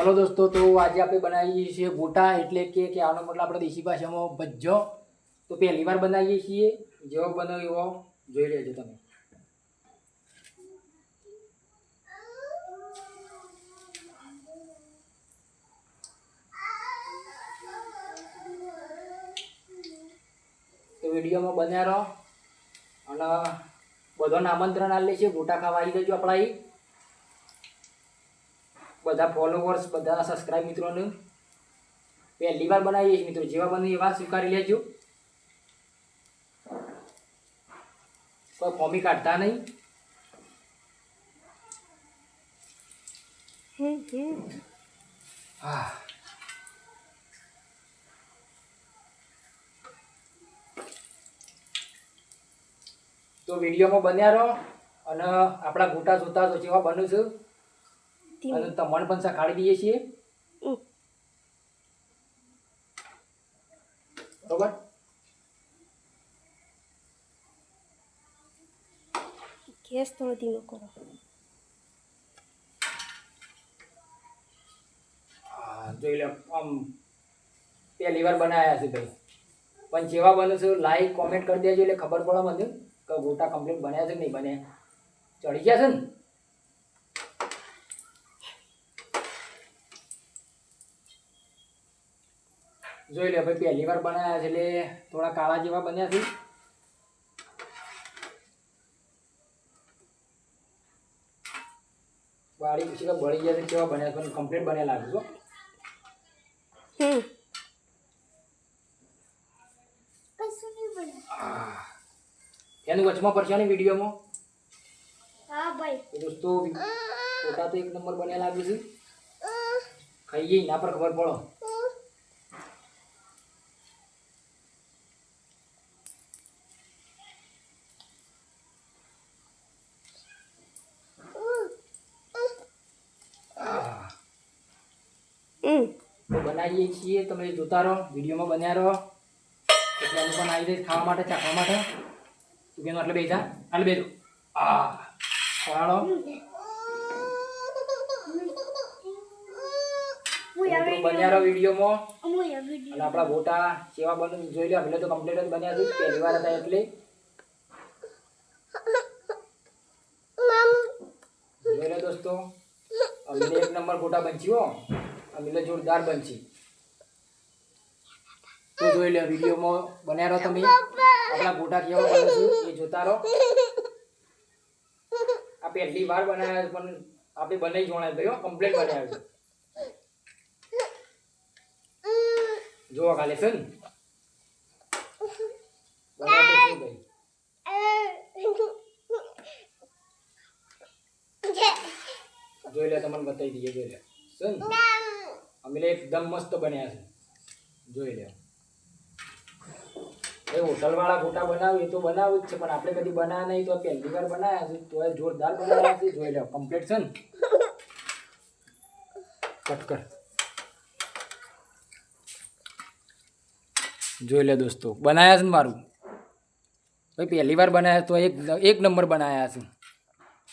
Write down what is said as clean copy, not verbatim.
Hello दोस्तों, तो आज आप बनाવીએ છીએ ગોટા એટલે કે આનો મતલબ આપણે દેશી ભાષામાં ભજ્જો। તો પહેલી વાર બનાવીએ છીએ, જેવો બનાવ્યો એવો જોઈ લેજો તમે। તો વિડીયોમાં બન્યા રહો અને બધાને આમંત્રણ આપે છે ગોટા ખાવા આવી જજો આપણા અહીં। બધા ફોલોવર્સ, બધા સબસ્ક્રાઇબ મિત્રોને પહેલી વાર બનાવીએ છીએ મિત્રો, જેવા બને એવા સ્વીકારી લેજો, કોઈ ફોમી કાઢતા નહીં। હા, તો વિડીયોમાં બન્યા રહો અને આપણા ગોટા જોતા તો જેવા બન્યું છે અને તમને પણ ખાડી દઈએ છીએ, બરોબર? ગેસ થોડો ધીમો કરો। હા, જોઈ લો, આમ પહેલી વાર બનાવ્યા છે ભાઈ, પણ જેવા બને છે લાઈક કોમેન્ટ કરી દેજો એટલે ખબર પડે મને કે ગોટા કમ્પ્લીટ બન્યા છે કે નહીં બન્યા, ચડી ગયા છે ને? જોઈ લે ભાઈ, પહેલી વાર બનાવ્યા છે એટલે થોડા કાળા જેવા બન્યા છે। વાળી પછી બળી ગયા છે, કેવા બન્યા પણ કમ્પ્લીટ બન્યા લાગે છો। એનું વચમાં પડશે ને વિડીયોમાં? હા ભાઈ। તો દોસ્તો ગોટા તો એક નંબર બન્યા લાગે છે, ખાઈએ ના પર ખબર પડો। તો બનાવીએ છીએ, તમે જોતા રહો, વિડીયોમાં બન્યા રહો એટલે એનું પણ આવી જાય ખાવા માટે, ચાખવા માટે। તું કેનો એટલે બેસા એટલે બેસો, ખવાડો બન્યા રહો વિડીયોમાં અને આપણા ગોટા કેવા બને જોઈ લો। એટલે તો કમ્પ્લીટ જ બન્યા છે, પહેલી વાર હતા એટલે જોઈ લો દોસ્તો, અમીલે એક નંબર ગોટા બનશી હો, અમીલે જોરદાર બનશી। તો જોઈ લો વિડીયોમાં બન્યા રહો તમે, આપણા ગોટા કેવા બને છે એ જોતા રહો। આ પહેલી વાર બનાવ્યા પણ આપણે બનાવી જોણાય ભાઈ, કમ્પ્લીટ બનાવ્યા છે, જોવા ખાલે છે ને બનાવ્યા તો ભાઈ। જોઈ લે, તમને બતાવી દઈએ, જોઈ લે છે ને અમે એકદમ મસ્ત બન્યા છે, જોઈ લે। એ હોટલવાળા ગોટા બનાવે એ તો બનાવું જ છે, પણ આપણે કદી બનાવ્યા નહીં, તો પહેલી વાર બનાવ્યા છે તો જોરદાર બનાવ્યા છે। જોઈ લે કમ્પ્લીટ છે ને, કટ કર, જોઈ લે દોસ્તો બનાવ્યા છે ને મારું ભાઈ, પહેલી વાર બનાવ્યા તો એક નંબર બનાવ્યા છે।